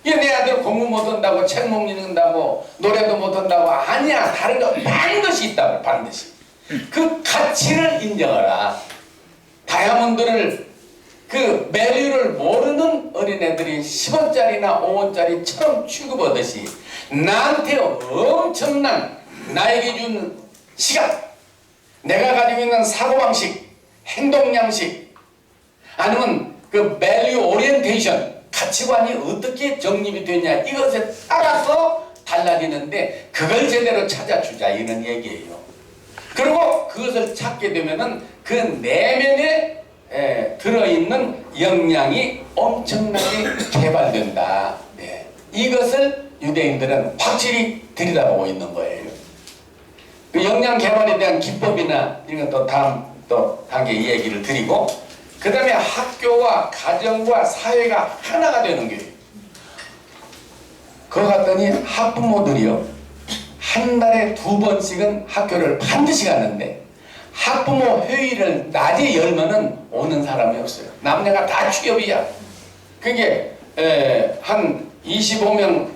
이게 내 아들 공부 못한다고 책 못 읽는다고 노래도 못한다고 아니야. 다른 거 반드시 있다고. 반드시 그 가치를 인정하라. 다이아몬드를 그 밸류를 모르는 어린애들이 10원짜리나 5원짜리처럼 취급하듯이 나한테 엄청난 나에게 준 시각, 내가 가지고 있는 사고방식, 행동양식, 아니면 그 밸류 오리엔테이션, 가치관이 어떻게 정립이 되냐, 이것에 따라서 달라지는데 그걸 제대로 찾아주자, 이런 얘기예요. 그리고 그것을 찾게 되면은 그 내면에 들어있는 역량이 엄청나게 개발된다. 이것을 유대인들은 확실히 들여다보고 있는 거예요. 그 역량 개발에 대한 기법이나 이런 또 다음 또 단계 얘기를 드리고, 그 다음에 학교와 가정과 사회가 하나가 되는 거예요. 그거 같더니 학부모들이요, 한 달에 2번씩은 학교를 반드시 가는데 학부모 회의를 낮에 열면은 오는 사람이 없어요. 남녀가 다 취업이야. 그게 한 25명,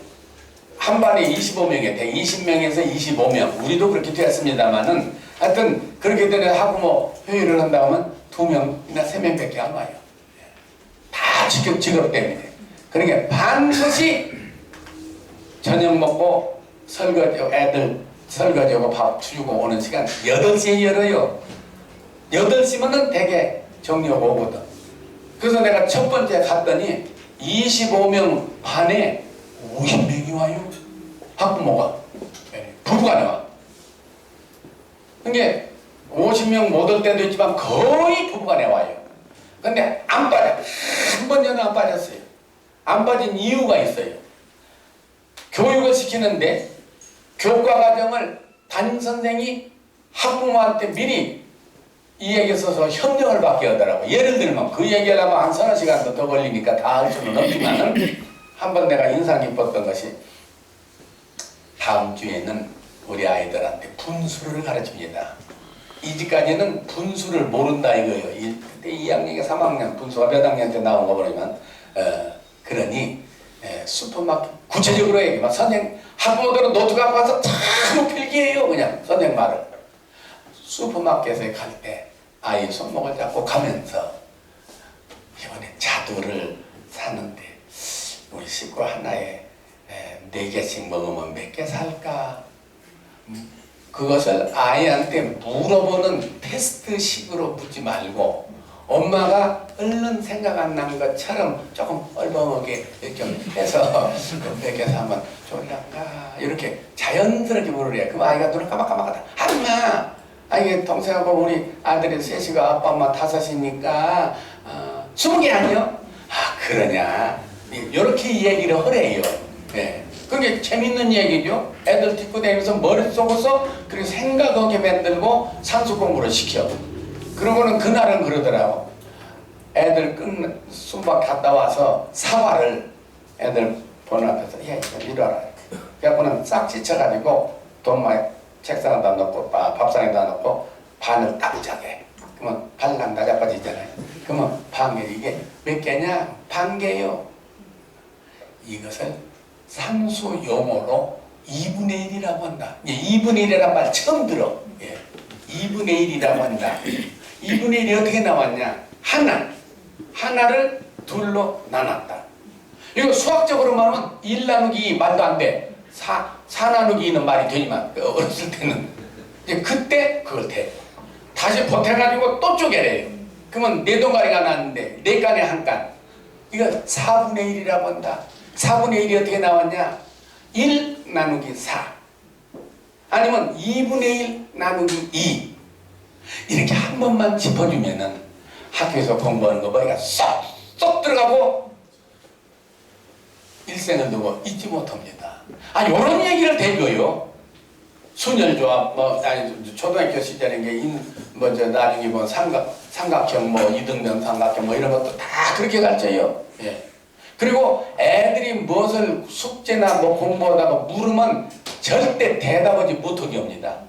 한 반에 25명이 돼. 20명에서 25명. 우리도 그렇게 되었습니다만은 하여튼 그렇게 되는 학부모 회의를 한다 하면 2명이나 3명밖에 안 와요. 다 직업 때문에. 그러니까 반드시 저녁 먹고 설거지, 애들 설거지하고 밥 주고 오는 시간 8시에 열어요. 8시면은 대개 정리하고 오거든. 그래서 내가 첫 번째 갔더니 25명 반에 50명이 와요. 학부모가. 부부가 나와. 그게 50명 못 올 때도 있지만 거의 부부가 나와요. 근데 안 빠져. 한 번여는 안 빠졌어요. 안 빠진 이유가 있어요. 교육을 시키는데 교과 과정을 담임선생이 학부모한테 미리 이 얘기에 있어서 협력을 받게 하더라고요. 예를 들면 그 얘기하려면 한 서너 시간도 더 걸리니까 다 할 수는 없지만은 한번 내가 인상 깊었던 것이, 다음 주에는 우리 아이들한테 분수를 가르칩니다. 이제까지는 분수를 모른다 이거예요. 그때 2학년에 3학년 분수가 몇 학년한테 나온 거 모르지만 그러니 슈퍼마켓 구체적으로 얘기하면 선생님, 학부모들은 노트 갖고 와서 참 필기해요. 그냥 선생님 말을. 슈퍼마켓에 갈 때 아이 손목을 잡고 가면서 이번에 자두를 사는데 우리 식구 하나에 4개씩 먹으면 몇 개 살까? 그것을 아이한테 물어보는 테스트식으로 묻지 말고 엄마가 얼른 생각 안 난 것처럼 조금 얼버무게 이렇게 해서 몇 개 사면 좋을란가 이렇게 자연스럽게 물으래요. 그럼 아이가 눈을 깜빡깜빡하다. 엄마! 이게 동생하고 우리 아들이 셋이가 아빠 엄마 5이니까 20개 아니요? 그러냐? 이렇게 얘기를 하래요. 그게 재밌는 얘기죠. 애들 딛고 다니면서 머릿속에서 그렇게 생각하게 만들고 산수 공부를 시켜. 그러고는 그날은 그러더라고. 애들 수박 갔다 와서 사과를 애들 보는 앞에서 이리 와라. 그래갖고는 싹 찢어가지고 돈만 책상에다 넣고 밥상에다 넣고 반을 딱 짜게. 그러면 발랑 나자빠지잖아요. 그러면 반개, 이게 몇 개냐? 반개요. 이것을 산수 용어로 2분의 1이라고 한다. 2분의 1이란 말 처음 들어. 2분의 1이라고 한다. 2분의 1이 어떻게 나왔냐? 하나를 둘로 나눴다. 이거 수학적으로 말하면 1 나누기 2 말도 안 돼. 4 나누기 2는 말이 되지만 어렸을 때는 이제 그때 그걸 돼. 다시 보태가지고 또 쪼개래요. 그러면 4동가리가 나왔는데 4칸에 한 칸. 이거 4분의 1이라고 한다. 4분의 1이 어떻게 나왔냐? 1 나누기 4 아니면 2분의 1 나누기 2 이렇게 한 번만 짚어주면은 학교에서 공부하는 거 머리가 쏙 들어가고 일생을 두고 잊지 못합니다. 요런 얘기를 대줘요. 순열조합, 초등학교 시절에 나중에 삼각형, 이등변 삼각형, 이런 것도 다 그렇게 가르쳐요. 그리고 애들이 무엇을 숙제나 공부하다가 물으면 절대 대답하지 못하게 합니다.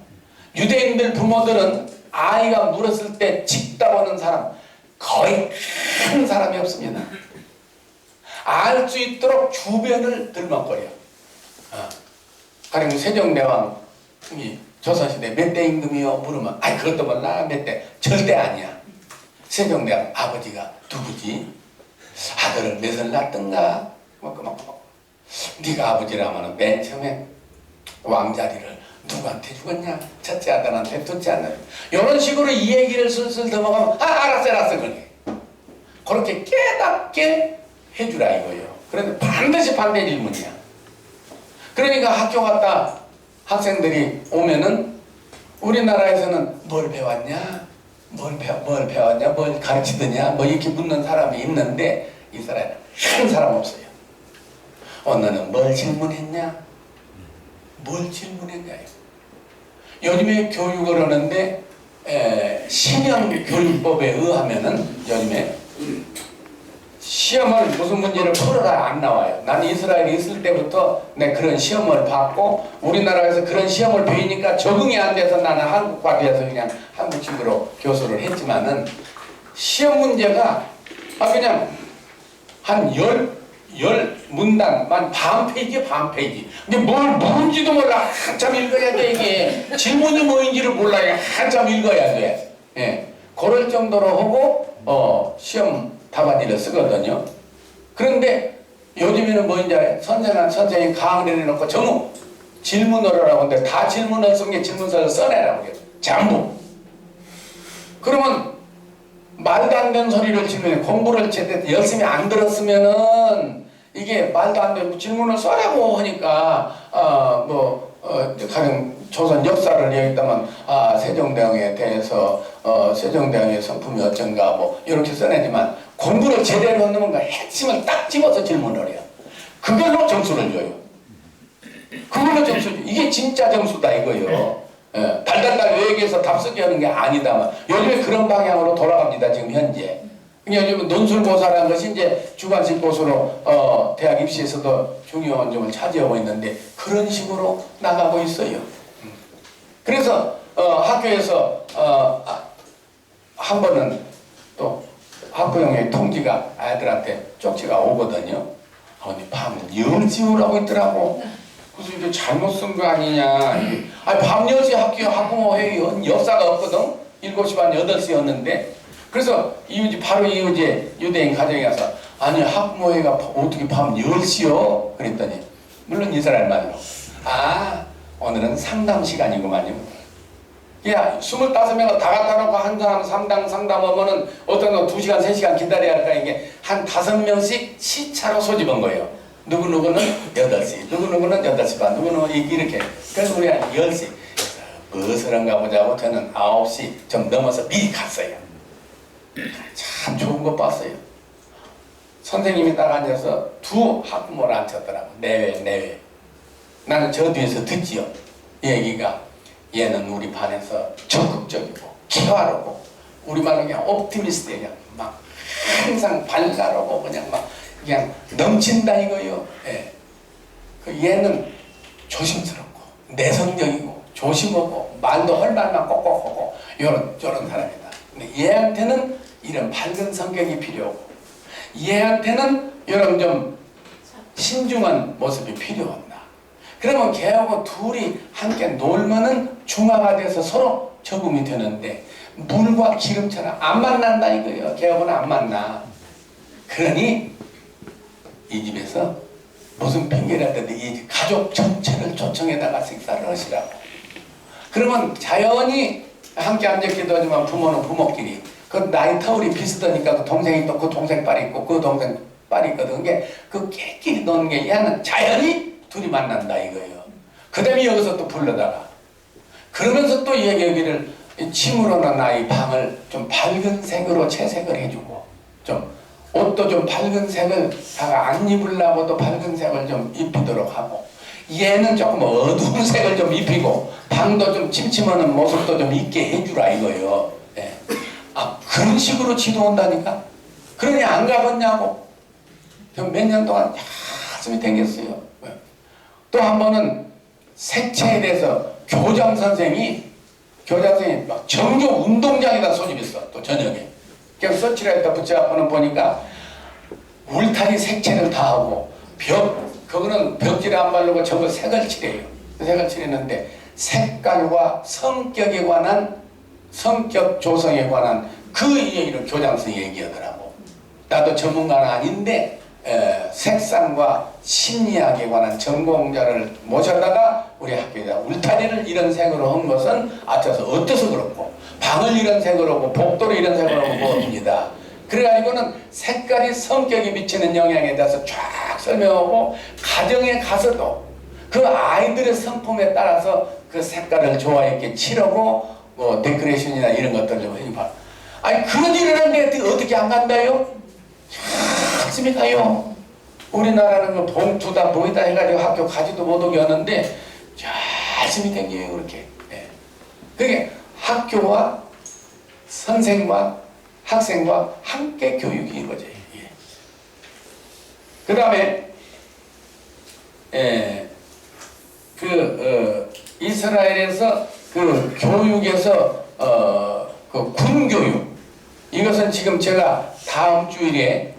유대인들 부모들은 아이가 물었을 때 직답하는 사람 거의 큰 사람이 없습니다. 알 수 있도록 주변을 들먹거려. 가령 세종대왕이 조선시대 몇 대 임금이요? 물으면 아이 그것도 몰라 몇 대. 절대 아니야. 세종대왕 아버지가 누구지? 아들을 몇을 낳던가? 네가 아버지라면 맨 처음에 왕자리를 누구한테 죽었냐? 첫째 아들한테, 둘째 아들. 이런 식으로 이 얘기를 슬슬 넘어가면 알았어 그래. 그렇게 깨닫게 해주라 이거예요. 그런데 반드시 반대 질문이야. 그러니까 학교 갔다 학생들이 오면은 우리나라에서는 뭘 배웠냐? 뭘 배웠냐? 뭘 가르치더냐? 뭐 이렇게 묻는 사람이 있는데 이스라엘은 한 사람 없어요. 너는 뭘 질문했냐? 뭘 질문했냐? 요즘에 교육을 하는데 신형교육법에 의하면은 요즘에 시험을 무슨 문제를 풀어라 안 나와요. 나는 이스라엘에 있을 때부터 내 그런 시험을 봤고 우리나라에서 그런 시험을 배우니까 적응이 안 돼서 나는 한국과 비해서 그냥 한국식으로 교수를 했지만은 시험 문제가 그냥 한 열 문단만 반 페이지. 근데 뭘 뭔지도 몰라. 한참 읽어야 돼 이게. 질문이 뭐인지를 몰라야 한참 읽어야 돼. 예, 그럴 정도로 하고 시험 답안지를 쓰거든요. 그런데 요즘에는 뭐인지 알아요? 선생이 강의를 해놓고 전부 질문을 하라고 하는데 다 질문을 쓴 게 질문서를 써내라고 그래요. 전부. 그러면 말도 안 되는 소리를 질문해. 공부를 제대로 열심히 안 들었으면은 이게 말도 안 되는 질문을 써라고 하니까 가령 조선 역사를 얘기했다면 세종대왕에 대해서 세종대왕의 성품이 어쩐가 뭐 이렇게 써내지만 공부를 제대로 하는 건가 핵심을 딱 집어서 질문을 해요. 그걸로 점수를 줘요. 그걸로 점수를 줘요. 이게 진짜 점수다 이거예요. 예, 달달달 외역에서 답쓰기 하는 게 아니다만 요즘에 그런 방향으로 돌아갑니다. 지금 현재. 요즘 논술고사라는 것이 이제 주관식 고수로 대학 입시에서도 중요한 점을 차지하고 있는데 그런 식으로 나가고 있어요. 그래서 학교에서 한 번은 또 학부형의 통지가 아이들한테 쪽지가 오거든요. 근데 밤 10시 오라고 있더라고. 그래서 이게 잘못 쓴 거 아니냐. 밤 10시 학부모 회의 역사가 없거든. 7시 반 8시였는데 그래서 바로 이후에 유대인 가정에 가서 아니 학부모회가 어떻게 밤 10시요? 그랬더니 물론 이스라엘 말로 오늘은 상담 시간이구만요. 야 25명을 다 갖다 놓고 한 사람 상담하면은 어떤 거 2시간 3시간 기다려야 할까. 이게 한 5명씩 시차로 소집한 거예요. 누구누구는 8시, 누구누구는 8시 반, 누구누구는 이렇게. 그래서 우리 한 10시 어서런가 보자고 저는 9시 좀 넘어서 미리 갔어요. 참 좋은 거 봤어요. 선생님이 딱 앉아서 두 학부모를 앉혔더라고. 내외. 나는 저 뒤에서 듣지요. 얘기가 얘는 우리 반에서 적극적이고 기화로고 우리말로 그냥 옵티미스트야. 막 항상 발랄하고 그냥 넘친다 이거요. 예. 얘는 조심스럽고 내성적이고 조심하고 말도 할 말만 꼭꼭하고 요런 사람이다. 근데 얘한테는 이런 밝은 성격이 필요하고 얘한테는 이런 좀 신중한 모습이 필요합니다. 그러면 걔하고 둘이 함께 놀면은 중화가 돼서 서로 적응이 되는데 물과 기름처럼 안 만난다 이거예요. 걔하고는 안 만나. 그러니 이 집에서 무슨 핑계라든지 이 가족 전체를 초청해다가 식사를 하시라고. 그러면 자연히 함께 앉아 기도하지만 부모는 부모끼리 그 나이 터울이 비슷하니까 그 동생이 또 그 동생 빨이 있고 그 동생 빨이 있거든. 그게 그 끼끼리 노는 게 얘는 자연히 둘이 만난다 이거예요. 그 다음에 여기서 또 불러다가 그러면서 또 여기를 침으로는 나이 방을 좀 밝은 색으로 채색을 해주고 좀 옷도 좀 밝은 색을 다가 안 입으려고도 밝은 색을 좀 입히도록 하고 얘는 조금 어두운 색을 좀 입히고 방도 좀 침침하는 모습도 좀 있게 해주라 이거예요. 예. 그런 식으로 지도한다니까. 그러니 안 가봤냐고. 몇 년 동안 열심히 댕겼어요. 또 한 번은 색채에 대해서 교장 선생이 막 정교 운동장에다 소집했어. 또 저녁에. 그냥 서치를 했다 붙여갖고는 보니까 울타리 색채를 다 하고 그거는 벽지를 안 바르고 전부 색을 칠해요. 색을 칠했는데 색깔과 성격에 관한 성격 조성에 관한 그 얘기를 교장선생이 얘기하더라고. 나도 전문가는 아닌데 색상과 심리학에 관한 전공자를 모셔다가 우리 학교에다 울타리를 이런 색으로 한 것은 어떠서 그렇고 방을 이런 색으로 하고 복도를 이런 색으로 하고 봅니다. 그래가지고는 색깔이 성격에 미치는 영향에 대해서 쫙 설명하고 가정에 가서도 그 아이들의 성품에 따라서 그 색깔을 좋아했게 칠하고 뭐 데코레이션이나 이런 것들을 해봐. 아니 그런 일을 하는데 어떻게 안 간다요? 열심히 가요. 우리나라는 그 봉투 다 뭐이다 해가지고 학교 가지도 못하게 하는데 열심히 댕겨요 그렇게. 그게 학교와 선생과 학생과 함께 교육이 이루어져요. 그 다음에 이스라엘에서 그 교육에서 그 군교육, 이것은 지금 제가 다음 주일에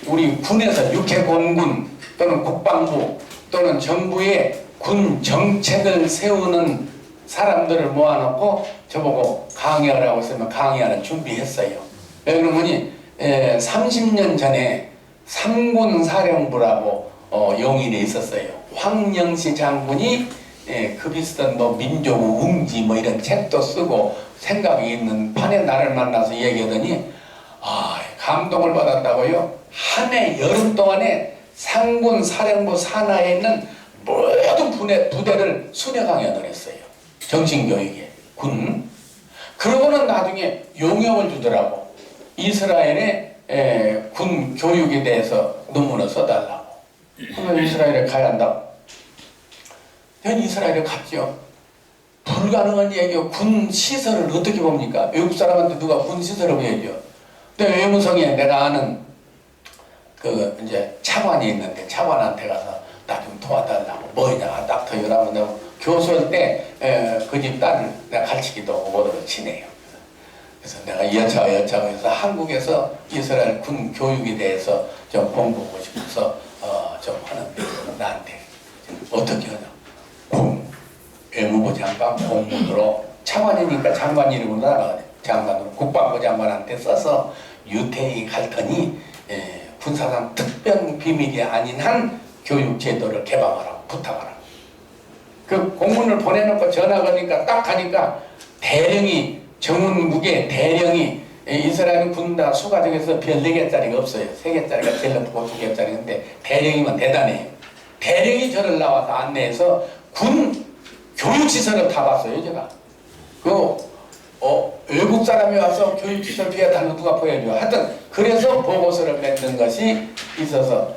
우리 군에서 육해공군 또는 국방부 또는 정부의 군 정책을 세우는 사람들을 모아놓고 저보고 강의하라고 했으면 강의하는 준비했어요. 왜 그러면 30년 전에 삼군사령부라고 용인에 있었어요. 황영시 장군이 그 비슷한 뭐 민족의 웅지 뭐 이런 책도 쓰고 생각이 있는 판에 나를 만나서 얘기하더니 감동을 받았다고요. 한 해 여름 동안에 상군사령부 산하에 있는 모든 부대를 순회 강연을 했어요. 정신교육에 군. 그러고는 나중에 용역을 주더라고. 이스라엘의 군 교육에 대해서 논문을 써달라고. 그러면 이스라엘에 가야 한다고. 전 이스라엘에 갔죠. 불가능한 얘기요. 군 시설을 어떻게 봅니까? 외국 사람한테 누가 군 시설을 얘기해요. 근데 외무성에 내가 아는 그 이제 차관이 있는데 차관한테 가서 나 좀 도와달라고. 뭐냐 닥터 이러면 내가 교수할 때 그 집 딸을 내가 가르치기도 하고 뭐를 지내요. 그래서 내가 여차해서 한국에서 이스라엘 군 교육에 대해서 좀 공부하고 싶어서 좀 하는데 나한테 어떻게 하냐. 외무부 장관 공문으로 차관이니까 장관 이름으로 나가거든. 장관으로 국방부 장관한테 써서 유태희 갈터니 군사상 특별 비밀이 아닌 한 교육 제도를 개방하라고 부탁하라고. 그 공문을 보내놓고 전화 거니까 딱 가니까 대령이 정훈국의 대령이 이스라엘 군다 수가 중에서 별 4개짜리가 없어요. 3개짜리가 제일 높고 2개짜리인데 대령이면 대단해요. 대령이 저를 나와서 안내해서 군 교육시설을 다 봤어요, 제가. 외국 사람이 와서 교육시설 비하다는 거 누가 보여줘. 하여튼, 그래서 보고서를 맺는 것이 있어서,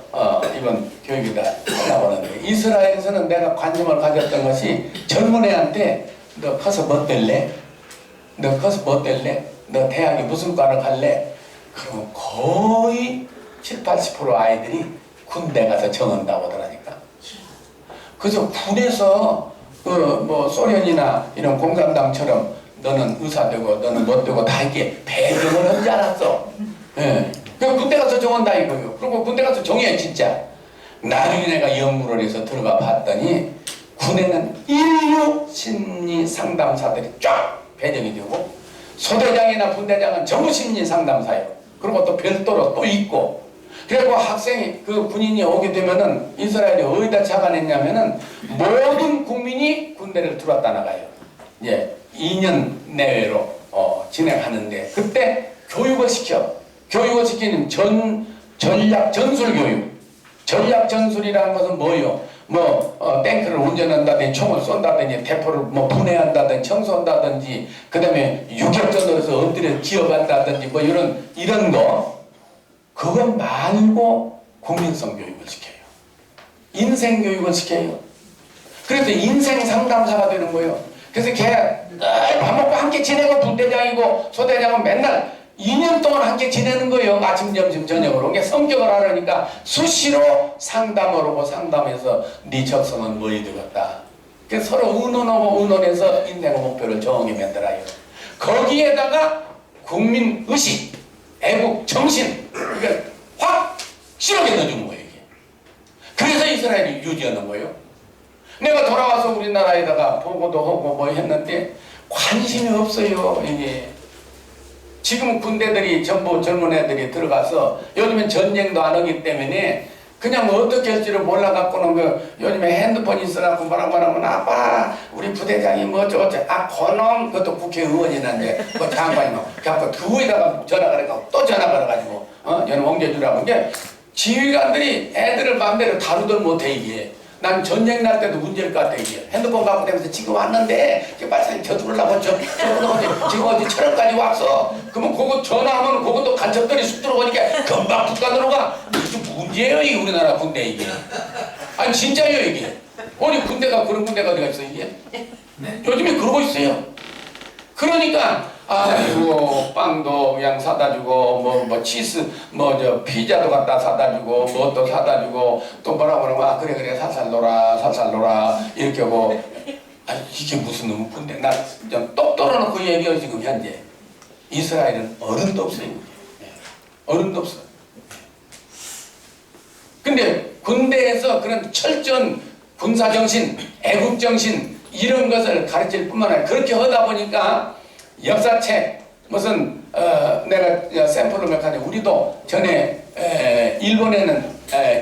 이번 교육이다 하려고 하는데, 이스라엘에서는 내가 관심을 가졌던 것이 젊은 애한테, 너 커서 뭐 될래? 너 커서 뭐 될래? 너 대학에 무슨 과를 갈래? 그러면 거의 70~80% 아이들이 군대 가서 정한다고 하더라니까. 그래서 군에서 뭐 소련이나 이런 공산당처럼 너는 의사 되고 너는 뭐 되고 다 이렇게 배정을 하지 않았어. 그 군대 가서 정한다 이거요. 그리고 군대 가서 정해 진짜. 나중에 내가 연구를 해서 들어가 봤더니 군에는 인류 심리 상담사들이 쫙 배정이 되고 소대장이나 분대장은 전부 심리 상담사예요. 그리고 또 별도로 또 있고. 그리고 학생이 그 군인이 오게 되면은 이스라엘이 어디다 착안했냐면은 모든 국민이 군대를 들어왔다 나가요. 2년 내외로 진행하는데 그때 교육을 시켜. 교육을 시키는 전략 전술 교육. 전략 전술이라는 것은 뭐요? 탱크를 운전한다든지 총을 쏜다든지 대포를 분해한다든지 청소한다든지 그 다음에 유격전으로 해서 엎드려 기어간다든지 이런 거. 그거 말고 국민성 교육을 시켜요. 인생 교육을 시켜요. 그래서 인생 상담사가 되는 거예요. 그래서 걔 늘 밥 먹고 함께 지내고 분대장이고 소대장은 맨날 2년 동안 함께 지내는 거예요. 아침, 점심, 저녁으로. 그게 성격을 알으니까 수시로 상담을 하고 상담해서 네 적성은 뭐이 되겠다. 그래서 서로 의논하고 의논해서 인생의 목표를 정하게 만들어요. 거기에다가 국민의식, 애국 정신, 그러니까 확 실험에 넣어준 거예요 이게. 그래서 이스라엘이 유지하는 거예요. 내가 돌아와서 우리나라에다가 보고도 하고 뭐 했는데 관심이 없어요 이게. 지금 군대들이 전부 젊은 애들이 들어가서 요즘엔 전쟁도 안 하기 때문에 그냥 어떻게 할지를 몰라갖고는 그 요즘에 핸드폰 있어갖고 뭐라고 아빠 우리 부대장이 뭐 어쩌고 그놈 그것도 국회의원이나 이제 뭐 장관이 뭐 그래갖고 그거에다가 전화가 해가지고 또 전화가 해가지고 얘는 옮겨주라고 이게 지휘관들이 애들을 마음대로 다루들 못해 이게. 난 전쟁 날 때도 문제일 것 같아 이게. 핸드폰 갖고 다니면서 지금 왔는데 빨리 저들으려고 지금 어디 철원까지 왔어. 그러면 그거 전화하면 그것도 간첩들이 쑥 들어오니까 금방 북한으로 가. 이게 문제예요 이 우리나라 군대 이게. 아니 진짜예요 이게. 아니 군대가 그런 군대가 어디가 있어 이게. 요즘에 그러고 있어요. 그러니까 아이고 빵도 그냥 사다 주고 뭐 치즈 뭐 저 피자도 갖다 사다 주고 뭐 또 사다 주고 또 뭐라고 그러면 그래 살살 놀아 이렇게 하고 이게 무슨 놈의 군대. 나 좀 똑 떨어놓고 얘기해요 지금 현재. 이스라엘은 어른도 없어요. 어른도 없어. 근데 군대에서 그런 철저한 군사정신, 애국정신 이런 것을 가르칠 뿐만 아니라 그렇게 하다 보니까 역사책 무슨 내가 샘플을 몇 가지 우리도 전에 일본에는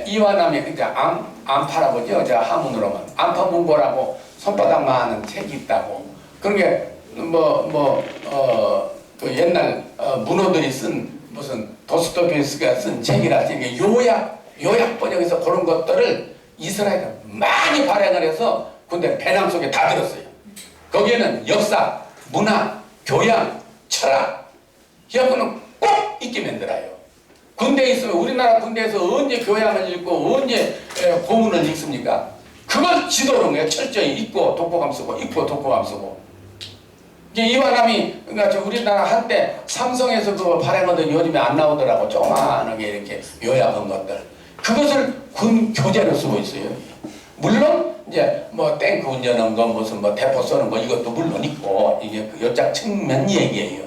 이와나미 그러니까 안파라고죠. 저 한문으로만 안파문고라고 손바닥만한 책이 있다고. 그런 게 그 옛날 문호들이 쓴 무슨 도스토옙스키가 쓴 책이라 이게 요약 번역해서 그런 것들을 이스라엘은 많이 발행을 해서 군대 배낭 속에 다 들었어요. 거기에는 역사, 문화, 교양, 철학 이하고는 꼭 있게 만들어요. 군대에 있으면 우리나라 군대에서 언제 교양을 읽고 언제 고문을 읽습니까? 그걸 지도로 그냥 철저히 읽고 독보감 쓰고 읽고 독보감 쓰고. 이완남이 그러니까 우리나라 한때 삼성에서 그거 발행하던 요즘에 안 나오더라고. 조그만하게 이렇게 요약한 것들. 그것을 군 교재로 쓰고 있어요. 물론 이제 뭐 탱크 운전하는 거 무슨 뭐 대포 쏘는 거 이것도 물론 있고 이게 그 여짝 측면 얘기예요.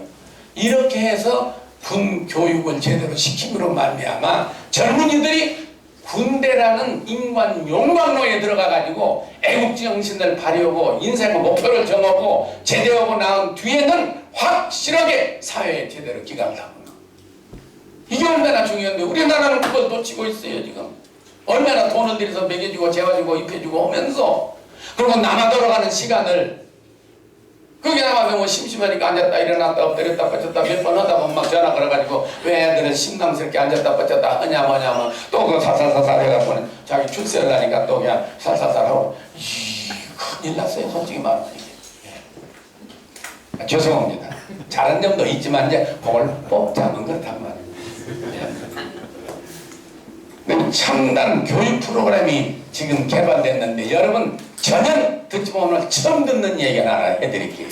이렇게 해서 군 교육을 제대로 시킴으로 말미암아 젊은이들이 군대라는 인간 용광로에 들어가가지고 애국정신을 발휘하고 인생의 목표를 정하고 제대하고 나온 뒤에는 확실하게 사회에 제대로 기강을 하고 이게 얼마나 중요한데 우리나라는 그걸 놓치고 있어요 지금. 얼마나 돈을 들여서 먹여주고 재워주고 입혀주고 하면서 그리고 남아 돌아가는 시간을 그게 나가면 뭐 심심하니까 앉았다 일어났다 엎드렸다 뻗쳤다 몇 번 하다 보면 막 전화 걸어가지고 왜 애들은 심남스럽게 앉았다 뻗쳤다 하냐 뭐냐면 또 그 살살살살 해갖고는 자기 출세를 하니까 또 그냥 살살살 하고 큰일 났어요 솔직히 말하면 이게. 죄송합니다. 잘한 점도 있지만 이제 그걸 뽑자면 그렇단 말이에요. 첨단 교육 프로그램이 지금 개발됐는데 여러분 전혀 듣지 오늘 처음 듣는 얘기 하나 해드릴게요.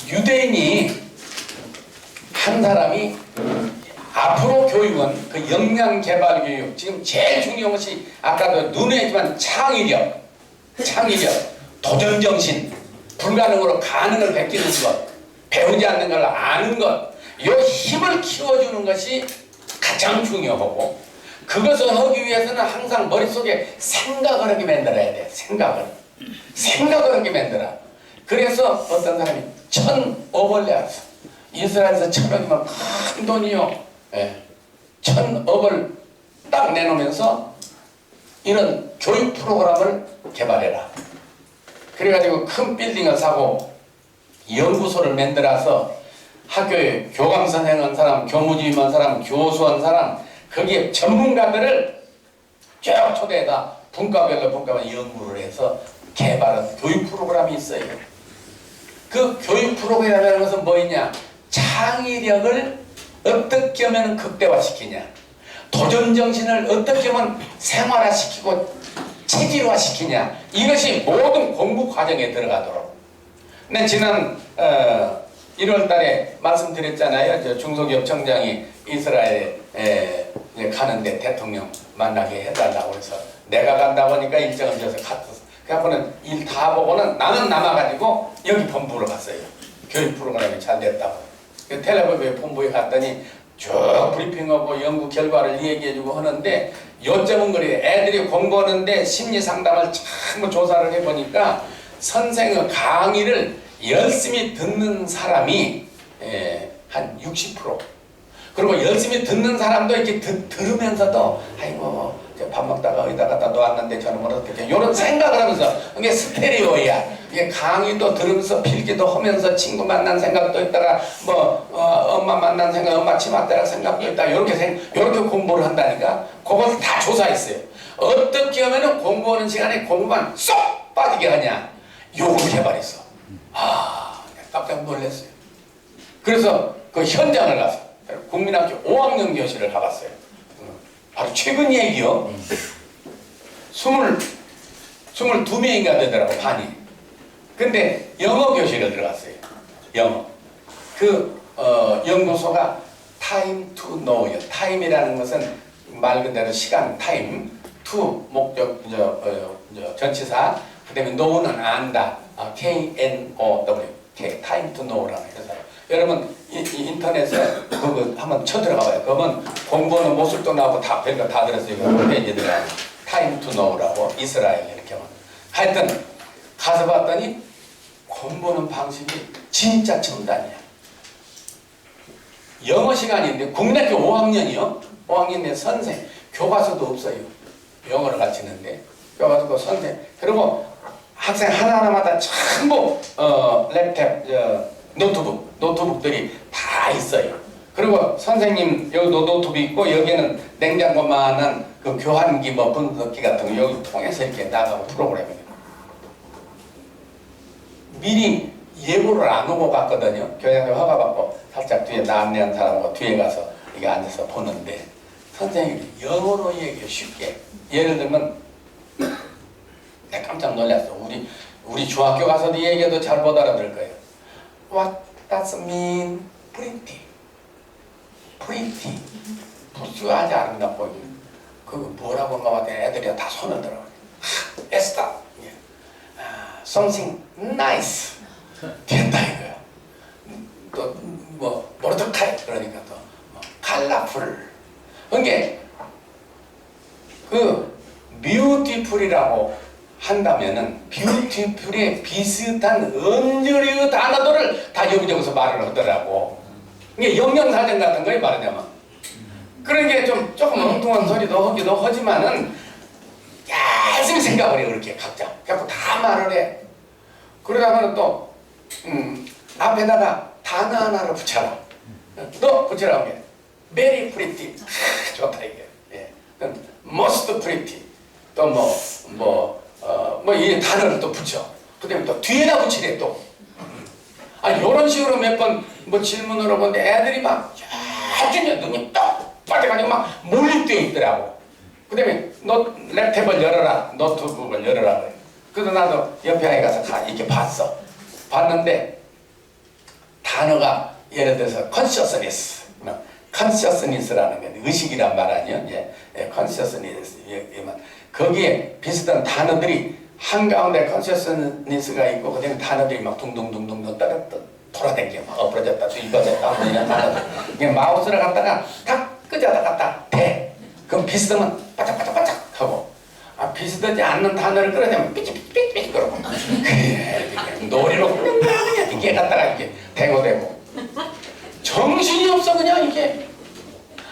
유대인이 한 사람이 앞으로 교육은 그 역량개발 교육 지금 제일 중요한 것이 아까도 눈에 있지만 창의력, 도전정신, 불가능으로 가능을 베끼는 것, 배우지 않는 걸 아는 것, 이 힘을 키워주는 것이 가장 중요하고 그것을 하기 위해서는 항상 머릿속에 생각을 하게 만들어야 돼. 생각을 하게 만들어. 그래서 어떤 사람이 1,000억을 내었어. 이스라엘에서 1,000억이면 큰 돈이요. 1,000억을 딱 내놓으면서 이런 교육 프로그램을 개발해라. 그래가지고 큰 빌딩을 사고 연구소를 만들어서 학교에 교감선생한 사람, 교무주임한 사람, 교수한 사람 거기에 전문가들을 쭉 초대해다 분과별로 연구를 해서 개발한 교육 프로그램이 있어요. 그 교육 프로그램이라는 것은 뭐냐? 창의력을 어떻게 하면 극대화시키냐? 도전정신을 어떻게 하면 생활화시키고 체질화시키냐? 이것이 모든 공부 과정에 들어가도록. 네, 지난 1월 달에 말씀드렸잖아요. 저 중소기업 청장이 이스라엘에 가는데 대통령 만나게 해달라고 해서 내가 간다고 하니까 일정을 지어서 갔었어. 그래갖고는 일 다 보고는 나는 남아가지고 여기 본부로 갔어요. 교육 프로그램이 잘 됐다고. 텔레비전 본부에 갔더니 쭉 브리핑하고 연구 결과를 얘기해주고 하는데 요점은 그래요. 애들이 공부하는데 심리 상담을 전부 조사를 해보니까 선생의 강의를 열심히 듣는 사람이 한 60%. 그리고 열심히 듣는 사람도 이렇게 들으면서도 아이고 밥 먹다가 어디다 갖다 놓았는데 저는 어떻게 이런 생각을 하면서 이게 스테레오야. 이게 강의도 들으면서 필기도 하면서 친구 만난 생각도 있다가 뭐 엄마 만난 생각, 엄마 치맛대학 생각도 있다. 이렇게 공부를 한다니까. 그걸 다 조사했어요. 어떻게 하면은 공부하는 시간에 공부만 쏙 빠지게 하냐. 요걸 개발했어. 아, 깜짝 놀랐어요. 그래서 그 현장을 가서 국민학교 5학년 교실을 가봤어요. 바로 최근 얘기요. 22명인가 되더라고, 반이. 근데 영어 교실을 들어갔어요. 영어. 연구소가 time to know요. time이라는 것은 말 그대로 시간, time. to, 목적, 전치사. 그 다음에 know는 안다. K-N-O-W. time to know라고 해서. 여러분 인터넷에 그거 한번 쳐들어가 봐요. 그러면 공부하는 모습도 나오고 다 별거 다 들었어요. 홈페이지에 Time to Know라고 이스라엘 이렇게 하면. 하여튼 가서 봤더니 공부하는 방식이 진짜 첨단이야. 영어 시간인데 국민학교 5학년이요. 5학년에 선생, 교과서도 없어요. 영어를 가르치는데 교과서도 선생. 그리고 학생 하나하나마다 전부 랩탑, 노트북들이 다 있어요. 그리고 선생님 여기 노트북 있고 여기는 냉장고만한 그 교환기 뭐 분석기 같은 거 여기 통해서 이렇게 나가고 프로그램이에요. 미리 예고를 안 오고 갔거든요. 교장님 허가 받고 살짝 뒤에 나 안내한 사람하고 뒤에 가서 이게 앉아서 보는데 선생님이 영어로 얘기해 쉽게. 예를 들면 내가 깜짝 놀랐어. 우리 중학교 가서도 얘기해도 잘 못 알아들을 거예요. What does mean pretty? pretty. 부수하지 아름답고 그거 뭐라고 한가 봤더니 애들이 다 손을 들어. 에스타. something nice. 된다 이거야. 또 뭐 모르드카이 그러니까 또 컬러풀. 그러니까 그 뷰티풀이라고 한다면은 뷰티풀에 비슷한 언저리의 단어들을 다 여기저기서 말을 하더라고. 이게 영양사전 같은 거에 말하자면. 그러니까 좀 조금 엉뚱한 소리도 하기도 하지만은 열심히 생각을 해 그렇게 각자. 그래서 다 말을 해. 그러다가는 또 앞에다가 단어 하나를 붙여라. 너 붙여라 하면 very pretty. 좋다 이게. 예. most pretty. 또 이 단어를 또 붙여. 그 다음에 또 뒤에다 붙이래 또. 아니, 요런 식으로 몇 번 질문을 하는데 애들이 막 열심히 눈이 떡 빠져가지고 막 몰입되어 있더라고. 그 다음에 너 랩탭을 열어라. 노트북을 열어라. 그래. 그래서 나도 옆에 아이 가서 이렇게 봤어. 봤는데 단어가 예를 들어서 consciousness. consciousness라는 게 의식이란 말 아니에요? 예, consciousness. 거기에 비슷한 단어들이 한가운데 consciousness가 있고 그다음에 단어들이 막 둥둥둥둥 돌아다니게 막 엎어졌다 뒤집어졌다 뭐 이런 단어들. 이게 마우스를 갖다가 탁 끄자다 갖다 대. 그럼 비슷하면 바짝바짝바짝 하고 비슷하지 않는 단어를 끌어내면 삐ጭ삐ጭ삐ጭ 그러고 그래 놀이로 그냥 이게 갖다가 이렇게 대고대고 정신이 없어 그냥 이게.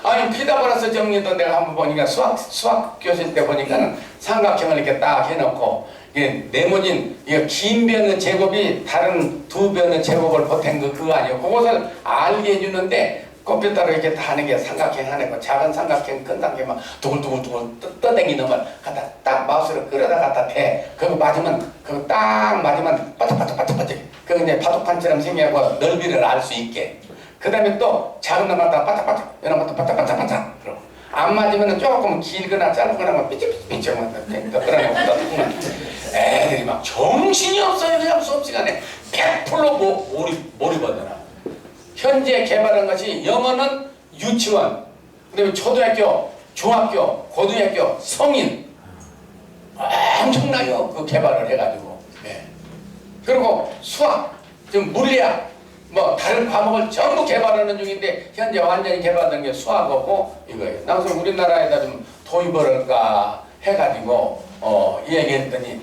아니 피타고라스 정리도 내가 한번 보니까 수학 교실 때 보니까는 삼각형을 이렇게 딱 해놓고 이게 네모진 이거 긴 변의 제곱이 다른 두 변의 제곱을 보탠 그거 아니에요. 그것을 알게 해주는데 컴퓨터로 이렇게 다 하는 게 삼각형 하나고 작은 삼각형 큰 삼각형 막 두글두글 떠댕기는 걸 갖다 딱 마우스를 끌어다 갖다 대. 그거 맞으면 그거 딱 맞으면 바짝바짝바짝바짝 그거 이제 바둑판처럼 생겨고 넓이를 알 수 있게. 그 다음에 또 작은 놈 갖다가 바짝바짝 이런 것도 바짝바짝바짝 그러고 안 맞으면 조금 길거나 짧거나 막 삐ጭ삐ጭ 그러면 애들이 막 정신이 없어요. 그냥 수업 시간에 100% 몰입하더라. 현재 개발한 것이 영어는 유치원, 그다음에 초등학교, 중학교, 고등학교, 성인 엄청나요. 그 개발을 해가지고. 예. 그리고 수학, 지금 물리학 뭐 다른 과목을 전부 개발하는 중인데 현재 완전히 개발된 게 수학하고 이거예요. 그래서 우리나라에다 좀 도입을 할까 해가지고 얘기했더니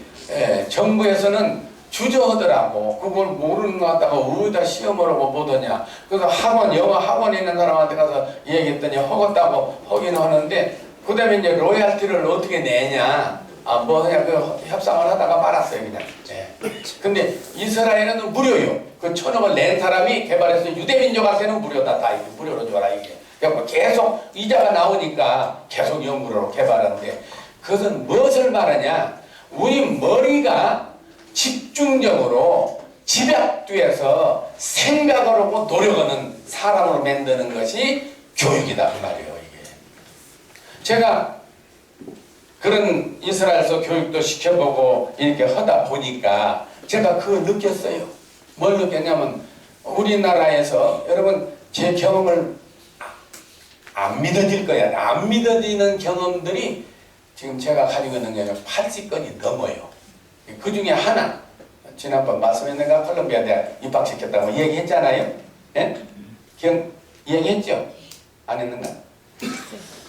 정부에서는 주저하더라고. 그걸 모르는 거 갖다가 어디다 시험을 하고 보더냐. 그래서 영어 학원에 있는 사람한테 가서 얘기했더니 허겄다고 하긴 하는데 그 다음에 이제 로얄티를 어떻게 내냐. 뭐 그냥 그 협상을 하다가 말았어요 그냥. 근데 이스라엘은 무료요. 그 1,000억을 낸 사람이 개발해서 유대민족한테는 무료다. 다 이게 무료로 줘라 이게. 그러니까 계속 이자가 나오니까 계속 연구로 개발하는데 그것은 무엇을 말하냐. 우리 머리가 집중적으로 집약돼서 생각을 하고 노력하는 사람으로 만드는 것이 교육이다 그 말이에요 이게. 제가 그런 이스라엘에서 교육도 시켜보고 이렇게 하다 보니까 제가 그걸 느꼈어요. 뭘 느꼈냐면 우리나라에서 여러분 제 경험을 안 믿어질 거야. 안 믿어지는 경험들이 지금 제가 가지고 있는 게 80건이 넘어요. 그 중에 하나 지난번 말씀했는가 콜롬비아 대학 입학시켰다고 얘기했잖아요. 예? 얘기했죠? 안 했는가?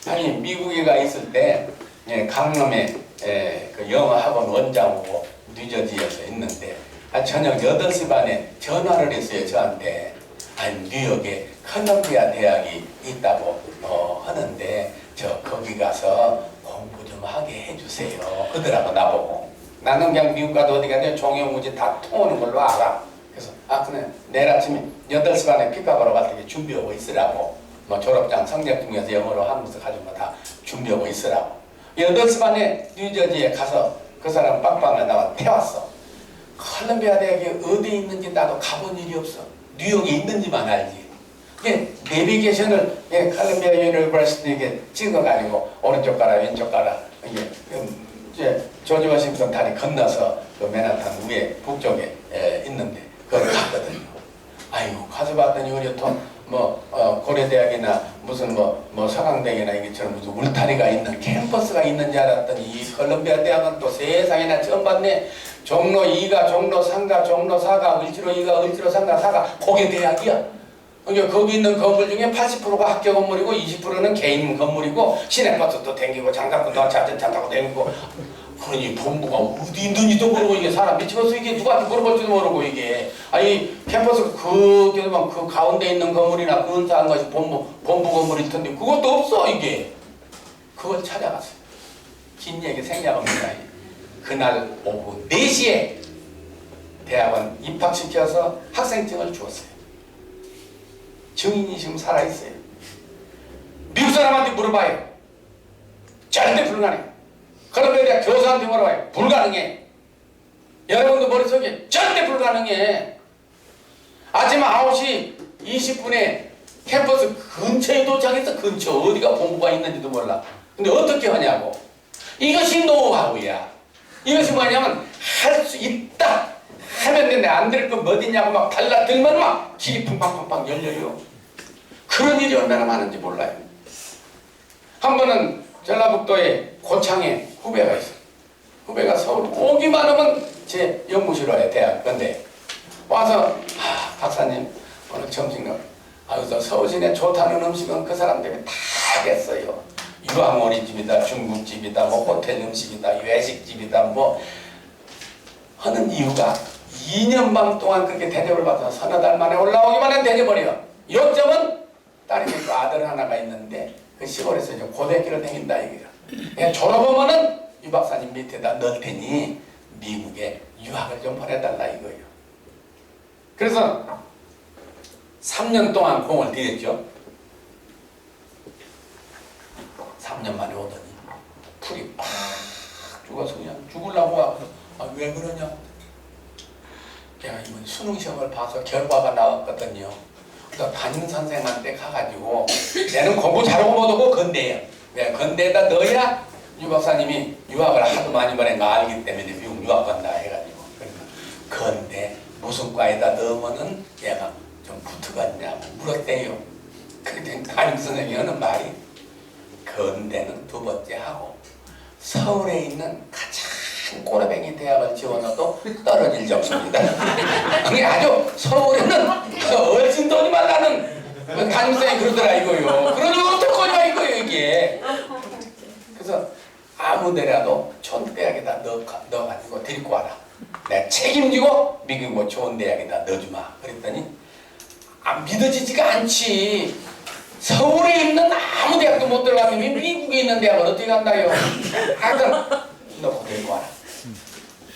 아니 미국에 가 있을 때 강남에 그 영어 학원 원장하고 뉴저지에서 있는데 저녁 8시 반에 전화를 했어요 저한테. 아니 뉴욕에 콜롬비아 대학이 있다고 하는데 저 거기 가서 공부 좀 하게 해주세요 그러더라고 나보고. 나는 그냥 미국 가도 어디 가도 종영무지 다 통하는 걸로 알아. 그래서 그래 내일 아침에 8시 반에 픽업하러 갈 때 준비하고 있으라고. 뭐 졸업장 성적 중에서 영어로 하면서 가지고 다 준비하고 있으라고. 8시 반에 뉴저지에 가서 그 사람 빵빵에 나와 태웠어. 콜롬비아 대학이 어디 있는지 나도 가본 일이 없어. 뉴욕에 있는지만 알지. 이게 내비게이션을 콜롬비아 유니버시티 이게 찍어가지고 오른쪽 가라 왼쪽 가라 이게 이제 조지 워싱턴 다리 건너서 그 맨하탄 위에 북쪽에 있는데 거기 갔거든요. 아이고 가서 봤더니 우리 또 고려대학이나 무슨 서강대학이나 이게처럼 무슨 울타리가 있는 캠퍼스가 있는 줄 알았더니 이 콜롬비아 대학은 또 세상에나 처음 봤네. 종로 2가 종로 3가 종로 4가 을지로 2가 을지로 3가 4가 그게 대학이야. 그러니까 거기 있는 건물 중에 80%가 학교 건물이고 20%는 개인 건물이고 시내버스도 댕기고 장갑도 차 타고 댕기고. 그러니 본부가 어디 있는지도 모르고 이게 사람 미치겠어. 이게 누구한테 물어볼지도 모르고 이게. 아니 캠퍼스 그 가운데 있는 건물이나 근사한 것이 본부 건물일 텐데 그것도 없어 이게. 그걸 찾아갔어요. 긴 얘기 생략합니다. 그날 오후 4시에 대학원 입학시켜서 학생증을 주었어요. 증인이 지금 살아있어요. 미국 사람한테 물어봐요. 절대 불가능해. 콜롬비아 대학 교수한테 물어봐요. 불가능해. 여러분도 머릿속에 절대 불가능해. 아침 9시 20분에 캠퍼스 근처에 도착해서 근처 어디가 본부가 있는지도 몰라. 근데 어떻게 하냐고. 이것이 노하우야. 이것이 뭐냐면 할 수 있다 하면 되는데 안 될 거 뭐디냐고 막 달라들면 막 길이 팡팡팡팡 열려요. 그런 일이 얼마나 많은지 몰라요. 한 번은 전라북도에 고창에 후배가 있어요. 후배가 서울 오기만 하면 제 연구실로 와요. 대학. 근데 와서 박사님 오늘 점심 저 서울시내 좋다는 음식은 그 사람 때문에 다 하겠어요. 유황오리집이다 중국집이다 호텔 음식이다 외식집이다 하는 이유가 2년 반 동안 그렇게 대접을 받아서 서너 달 만에 올라오기만 하면 대접버려. 요점은 딸이 그 아들 하나가 있는데 그 시골에서 이제 고등학교를 다닌다 이거야. 그냥 졸업하면은 유 박사님 밑에다 넣을 테니 미국에 유학을 좀 보내달라 이거예요. 그래서 3년 동안 공을 들였죠. 3년 만에 오더니 풀이 팍 죽어서 그냥 죽으려고 하고 왜 그러냐. 내가 이번 수능 시험을 봐서 결과가 나왔거든요. 그래서 담임선생한테 가가지고 내는 공부 잘하고 못하고 건대야. 왜 건대에다 넣어야 유 박사님이 유학을 하도 많이 보낸 거 알기 때문에 미국 유학 간다 해가지고 건대 무슨 과에다 넣으면은 얘가 좀 붙어갔냐고 물었대요. 그때 담임선생이 하는 말이 건대는 두 번째 하고 서울에 있는 가장 한 꼬라뱅이 대학을 지원해도 떨어질 정도입니다. 그게 아주 서울에는 어르신 돈이만 나는 담임선생님이 그러더라 이거요. 그러니 어떡하냐 이거요 이게. 그래서 아무데라도 좋은 대학에다 넣어가지고 데리고 와라. 내가 책임지고 미국 좋은 대학에다 넣어주마. 그랬더니 믿어지지가 않지. 서울에 있는 아무 대학도 못 들어가면 미국에 있는 대학을 어떻게 간다요. 하여튼 넣고 데리고 와라.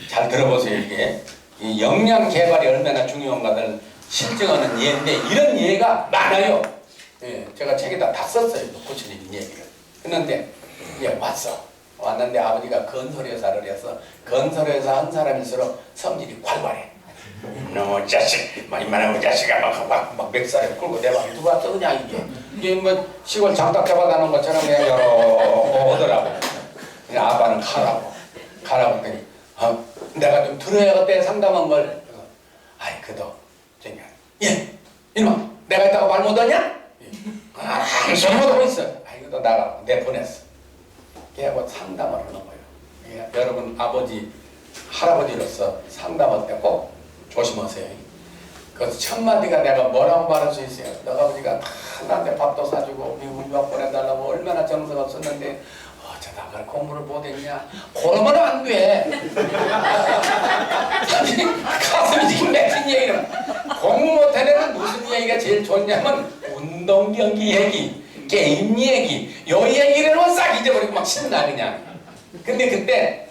잘 들어보세요. 이게 이 역량 개발이 얼마나 중요한가를 실증하는 예인데 이런 예가 많아요. 예, 제가 책에다 다 썼어요. 고치님 얘기를. 그런데 왔는데 아버지가 건설회사를 해서 건설회사 한 사람일수록 성질이 활발해. 너무 자식, 이만한 자식아 막 맥살에 끌고 내 방에 누가 떠드냐 이게 뭐 시골 장딱 잡아다는 것처럼 그냥 오더라고. 그냥 아빠는 가라고 했더니 내가 좀 들어야겠대 상담한 걸. 아이 그도 저기 이놈아 내가 있다고 말 못하냐? 아무 소리 못하고 있어. 아이 그도 나가고 내보냈어. 걔하고 상담을 하는 거예요. 여러분 아버지 할아버지로서 상담할 때 꼭 조심하세요. 그래서 첫 마디가 내가 뭐라고 말할 수 있어요. 너 아버지가 다 나한테 밥도 사주고 미국 유학 보내달라고 얼마나 정성을 썼는데 저 나갈 공부를 못했냐? 그러면 안 돼. 가슴이 지금 맺힌 얘기는 공부 못한 애는 무슨 얘기가 제일 좋냐면 운동 경기 얘기, 게임 얘기, 요 얘기를 싹 잊어버리고 막 신나 그냥. 근데 그때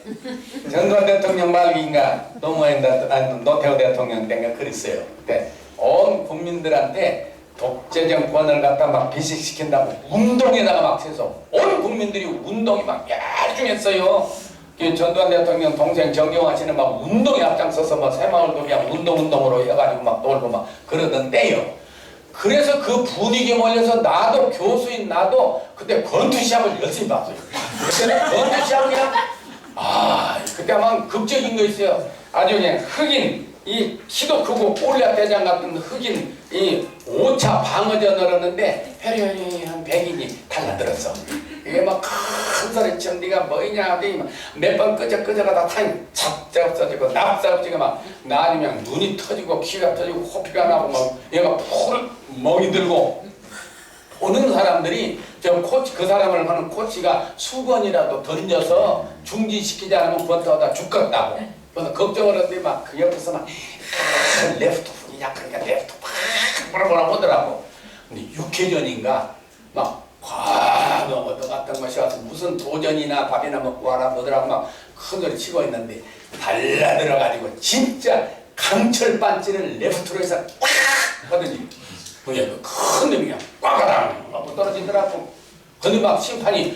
전두환 대통령 말기인가 노태우 대통령 때인가 그랬어요. 그때 온 국민들한테 독재 정권을 갖다 막 비식시킨다고 운동에다가 막 해서 온 국민들이 운동이 막 열중했어요. 전두환 대통령 동생 정경화 씨는 막 운동에 앞장서서 막 새마을도 그냥 운동으로 해가지고 막 놀고 막 그러던 때요. 그래서 그 분위기에 몰려서 나도 교수인 나도 그때 권투 시합을 열심히 봤어요. 그때는 권투 시합 그냥 그때 막 극적인 거 있어요. 아주 그냥 흑인 이 키도 크고 골리앗 대장 같은 흑인 이 5차 방어전을 하는데 회리한 백인이 달라들었어. 이게 막 큰 소리 쳐 네가 뭐이냐 몇 번 끄적끄적하다 타임 착 없어지고 납작 없어지고 막 나중에 눈이 터지고 귀가 터지고 코피가 나고 막 얘가 푸르 멍이 들고 보는 사람들이 그 사람을 하는 코치가 수건이라도 던져서 중지시키지 않으면 권투하다 죽겠다고. 그래서 걱정을 하는데 막 그 옆에서 막 레프트 훅이 약하니까 레프트 뭐라 보더라고. 근데 육회전인가 막 과거 같은 것이 와서 무슨 도전이나 밥이나 먹고 와라 보더라고 막 큰 소리 치고 있는데 달라들어가지고 진짜 강철 반지를 레프트로 해서 꽉 하더니 그냥 큰 놈이 그냥 꽉가당 하고 떨어지더라고. 근데 막 심판이 1, 2,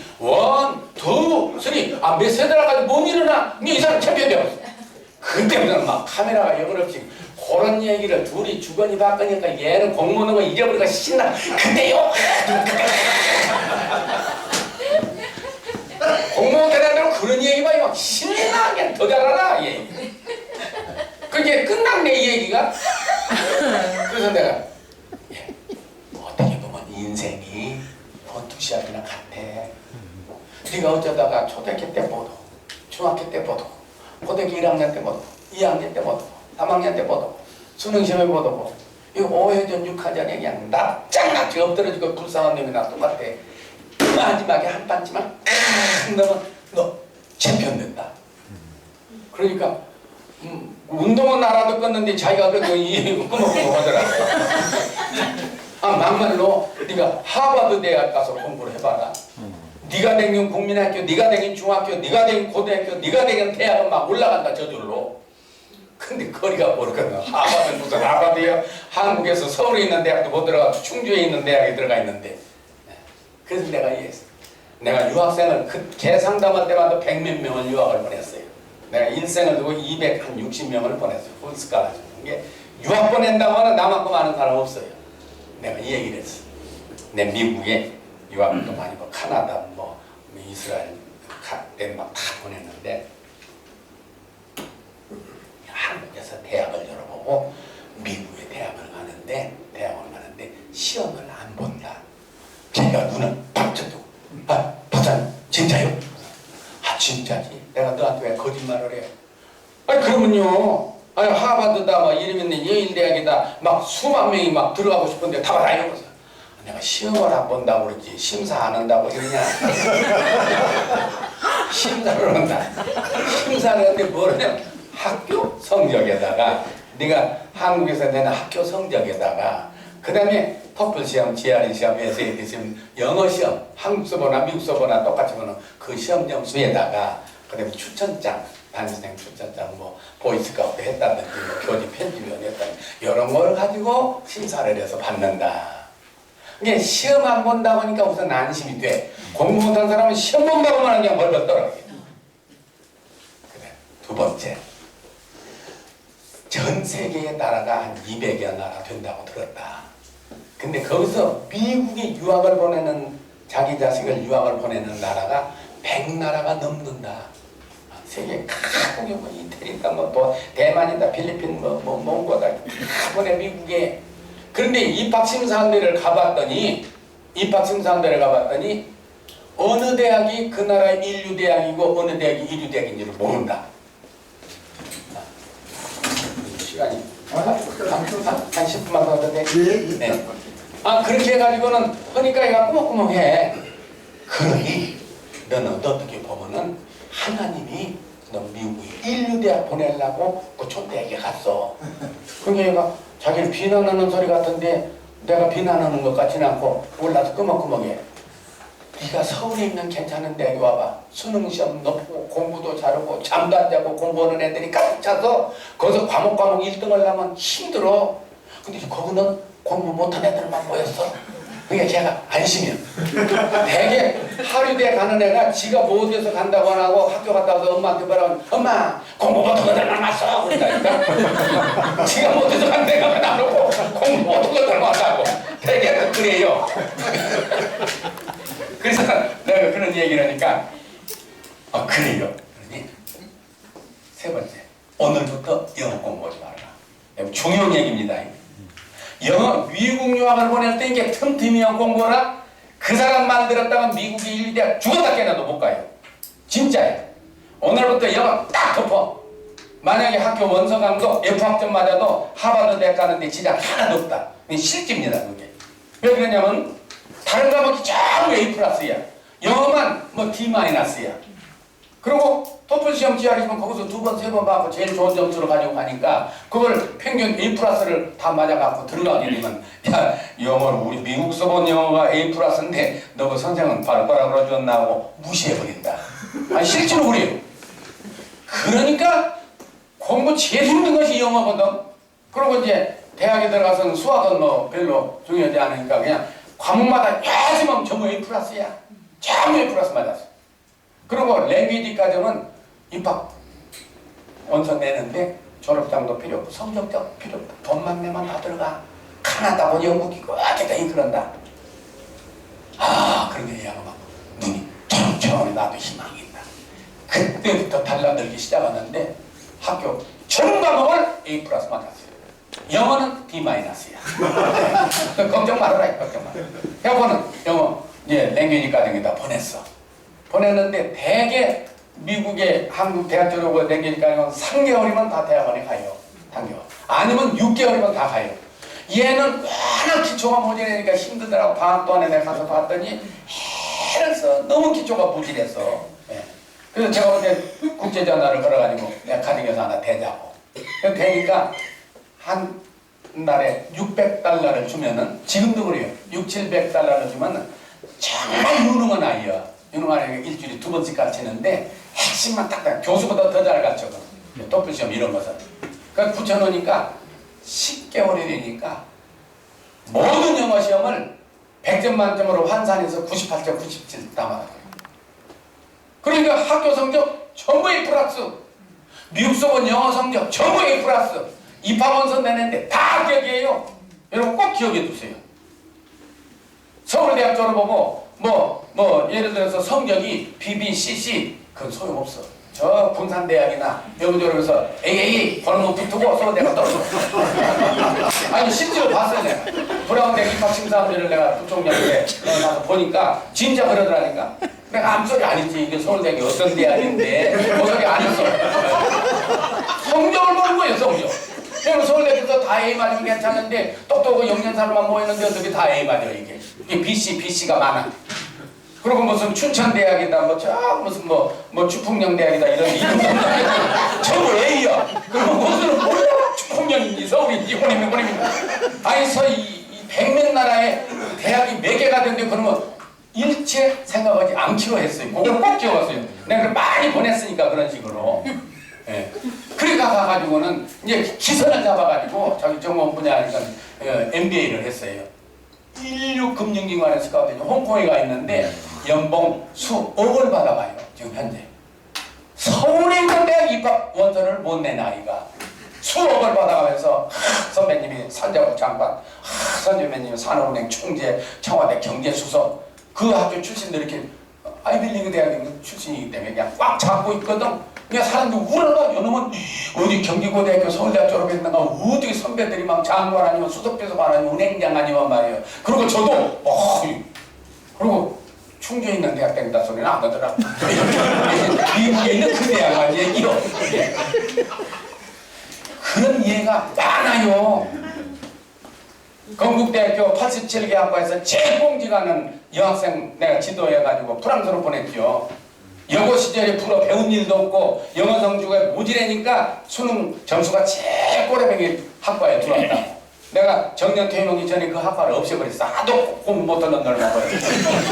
3 몇 세 들어가지고 못 일어나 이 사람 챔피언이야. 그때부터는 막 카메라가 영어없이 그런 얘기를 둘이 주거니 받거니까 얘는 공무원은 거 잊어버리고 신나. 근데요 공무원 대단으로 그런 얘기 봐요. 신나 그냥 더 잘하라 얘. 그게 끝났네 이 얘기가. 그래서 내가 어떻게 보면 인생이 권투 시합이나 같아. 네가 어쩌다가 초등학교 때 못 오고 중학교 때 못 오고 고등학교 1학년 때 못 오고 2학년 때 못 오고 3학년 때 못 오고 수능시험에 못 오고 이거 5회전 6회전에 그냥 납작납작 엎드러지고 불쌍한 놈이나 똑같아. 마지막에 한 반지만 넣으면 너 챔피언 된다. 그러니까 운동은 알아듣겠는데 자기가 그거 이해먹고 하더라고. 막말로 네가 하버드 대학 가서 공부를 해봐라. 네가 다닌 국민학교, 네가 다닌 중학교, 네가 다닌 고등학교, 네가 다닌 대학은 막 올라간다 저절로. 근데 거리가 모르거든. 하버드는 무슨 하버드야. 한국에서 서울에 있는 대학도 못 들어가고 충주에 있는 대학에 들어가 있는데. 그래서 내가 이해했어. 내가 유학생을 걔 상담할 때마다 100몇 명을 유학을 보냈어요. 내가 일생을 두고 260명을 보냈어요. 훌스카라. 이게 유학 보낸다고 하는 나만큼 아는 사람 없어요. 내가 이 얘기를 했어. 내 미국에 유학도 많이 뭐 카나다, 뭐 이스라엘, 덴마크 다 보냈는데 한국에서 대학을 열어보고 미국에 대학을 가는데 시험을 안 본다. 걔가 눈을 팍 쳐두고 박사님 진짜요? 진짜지. 내가 너한테 왜 거짓말을 그래요. 아니 그러면요. 아니 하버드다 막 이러면 예일대학이다 막 수만 명이 막 들어가고 싶은데 다 받아요. 내가 시험을 안 본다고 그러지 심사 안 한다고 그러냐. 심사를 한다. 심사를 하는데 뭐냐면 학교 성적에다가 네가 한국에서 내는 학교 성적에다가 그 다음에 토플 시험, GRE 시험, SAT 시험, 영어 시험 한국서 보나 미국서 보나 똑같이 보는 그 시험 점수에다가 그 다음에 추천장 단시생 추천장 뭐 보이스카우트 했다든지 뭐 교직 편집위원 했다든지 이런 걸 가지고 심사를 해서 받는다. 이게 시험 안 본다고 하니까 우선 안심이 돼. 공부 못한 사람은 시험 본다고만 그냥 벌벌 떨어져. 그래. 두 번째. 전 세계의 나라가 한 200여 나라 된다고 들었다. 근데 거기서 미국에 유학을 보내는 자기 자식을 유학을 보내는 나라가 100나라가 넘는다. 세계 각국에 뭐 이태리다 뭐 대만이다 필리핀 뭐 몽고다 한번에 미국에 그런데 입학심사한대를 가봤더니 어느 대학이 그 나라의 인류대학이고 어느 대학이 인류대학인지를 모른다. 시간이 한 10분만 더 돼? 네. 그렇게 해가지고는 허니까 얘가 꾸벅꾸벅해. 그러니 너는 어떻게 보면은 하나님이 너 미국에 인류대학 보내려고 그 촌대학에 갔어. 그러니까 얘가 자기를 비난하는 소리 같은데 내가 비난하는 것 같지는 않고 몰라서 끄먹끄먹해. 네가 서울에 있는 괜찮은 대학에 와봐. 수능시험 높고 공부도 잘하고 잠도 안 자고 공부하는 애들이 가득 차서 거기서 과목 1등을 하면 힘들어. 근데 거기는 공부 못한 애들만 모였어. 그러니까 걔가 안심이야. 되게 하류대 가는 애가 지가 뭐 어디서 간다고 안 하고 학교 갔다 와서 엄마한테 뭐라고 엄마 공부 못한 애들만 왔어 그런다니까. 지가 뭐 어디서 간 데가 나놓고 공부 못한 애들만 왔다고 되게 그래요. 그래서 내가 그런 얘기를 하니까 그래요. 그러니 세 번째 오늘부터 영어 공부하지 말아라. 중요한 얘기입니다. 영어 미국 유학을 보낼 때 이게 틈틈이 영어 공부라 그 사람 만들었다가 미국의 인류대학 죽었다 깨나도 못 가요. 진짜예요. 오늘부터 영어 딱 덮어. 만약에 학교 원서 강도 F학점 맞아도 하버드 대학 가는데 지장 하나도 없다. 실제입니다. 그게. 왜 그러냐면 다른 과목이 전부 A+야. 영어만 뭐 D-야. 그리고 토플 시험 GRE면 거기서 2번, 3번 받고 제일 좋은 점수를 가지고 가니까 그걸 평균 A+를 다 맞아갖고 들어가게 되면 야 영어를 우리 미국서 본 영어가 A+인데 너 그 선생은 바로 그러줬나 하고 무시해버린다. 아니 실제로 그래요. 그러니까 공부 제일 힘든 것이 영어거든. 그리고 이제 대학에 들어가서는 수학은 뭐 별로 중요하지 않으니까 그냥 과목마다 야지만 전부 A+야. 전부 A+ 맞았어. 그리고 랭귀지까지는 입학 원서 내는데 졸업장도 필요 없고 성적도 필요 없고 돈만 내면 다 들어가. 카나다고 영국이고 어쨌든 그런다. 그런 얘기하고 막 눈이 초롱초롱 나도 희망이 있다. 그때부터 달라들기 시작하는데 학교 전 과목을 A+ 맞았어요. 영어는 D-야. 걱정 말아라. 걱정 말아라. 여보는 영어 이제 랭귀지까지다 보냈어. 보냈는데 대개 미국의 한국 대학 졸업을 랭귀지까지 3개월이면 다 대학원에 가요. 3개월. 아니면 6개월이면 다 가요. 얘는 워낙 기초가 모자라니까 힘들더라고. 방학 동안에 내가 가서 봤더니 해를 써. 너무 기초가 부실했어. 그래서 제가 그때 국제전화를 걸어가지고 내가 가정에서 하나 대자고. 되니까 한 달에 $600를 주면은 지금도 그래요. $600-700를 주면은 정말 유능한 아이야. 유능한 아이가 일주일에 2번씩 가르치는데 핵심만 딱딱 교수보다 더 잘 가르쳐요. 토플 시험 이런 것은. 그러니까 붙여놓으니까 10개월이 되니까 모든 영어 시험을 100점 만점으로 환산해서 98점, 97점 다 맞았어요. 그러니까 학교 성적 전부 A+, 미국서 본 영어 성적 전부 A+, 입학원서 내는데 다 합격이에요. 여러분 꼭 기억해 두세요. 서울대학 졸업하고 뭐 예를 들어서 성적이 BBCC 그건 소용없어. 저 군산대학이나 여기 졸업해서 AA 번호 붙고 서울대가 떨어져. 아니 실제로 봤어요. 내가 브라운대 입학심사원들을 내가 부총장한테 가서 보니까 진짜 그러더라니까. 내가 암소리 안 했지. 이게 서울대학이 어떤 대학인데 고소리 안 했어. 성적을 보는 거예요, 성적. 그럼 서울대에서 다 A 맞으면 괜찮은데 똑똑하고 영년 사람만 모였는데 어떻게 다 A 맞아요, 이게. 이게 BC가 많아. 그리고 무슨 춘천대학이다, 무슨 주풍령대학이다 이런 전부 A야. 그리고 무슨 몰라 주풍령인지 서울인지 호림인지. 아니 이 100몇 나라에 대학이 몇 개가 됐는데 그러면 일체 생각하지 않기로 했어요. 그걸 꼭 기억했어요. 내가 많이 보냈으니까 그런 식으로. 예. 그러니까 가가지고는 이제 기선을 잡아가지고 자기 전공 분야니까 MBA를 했어요. 인류금융기관에서 가거든요. 홍콩에 가 있는데 연봉 수억을 받아가요. 지금 현재. 서울에 있는 대학 입학 원서를 못 낸 아이가 수억을 받아가면서 선배님이 산자부 장관, 선배님이 산업은행 총재, 청와대 경제수석 그 학교 출신들 이렇게 아이빌리그 대학 출신이기 때문에 그냥 꽉 잡고 있거든. 그냥 사람들 우러나 요놈은 어디 경기고등학교 서울대학 졸업했는가 어떻게 선배들이 막 장관 아니면 수석비서관 아니면 은행장 아니면 말이에요. 그리고 저도 그리고 충주에 있는 대학 다닌다 소리는 안 하더라고. 미국에 있는 그 대학만 얘기요. 그런 예가 많아요. 건국대학교 87개 학과에서 제일 공직하는 여학생 내가 지도해가지고 프랑스로 보냈죠. 여고 시절에 불어 배운 일도 없고 영어 성적이 모지래니까 수능 점수가 제일 꼬레뱅이 학과에 들어왔다. 내가 정년 퇴임하기 전에 그 학과를 없애버렸어. 하도 공부 못하는 널 먹어요.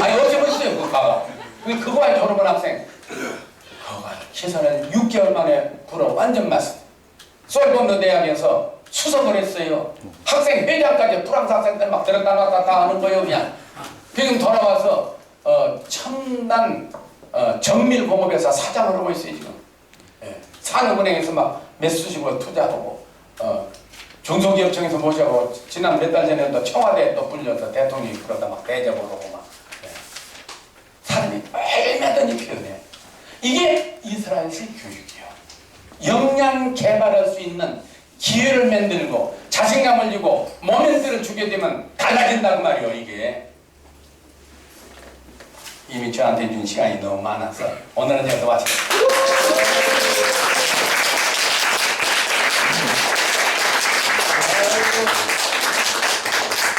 아니 없애버렸어요 그 과가. 그거에 졸업한 학생 그거가 시선을 6개월 만에 불어 완전 마스. 솔본드 대학에서 수석을 했어요. 학생 회장까지 프랑스 학생들 막 들었다 놨다 하는 거예요 그냥. 지금 돌아와서 첨단 정밀공업회사 사장을 하고 있어요 지금. 예. 산업은행에서 막 매수식으로 투자하고 중소기업청에서 모셔고 지난 몇 달 전에도 청와대에 또 불려서 대통령이 그러다 막 대접을 하고 막. 예. 사람이 얼마든지 표현해. 이게 이스라엘식 교육이에요. 역량 개발할 수 있는 기회를 만들고 자신감을 주고 모멘트를 주게 되면 달라진다고 말이에요 이게. 이미 저한테 준 시간이 너무 많아서 오늘은 여기서 마치겠습니다.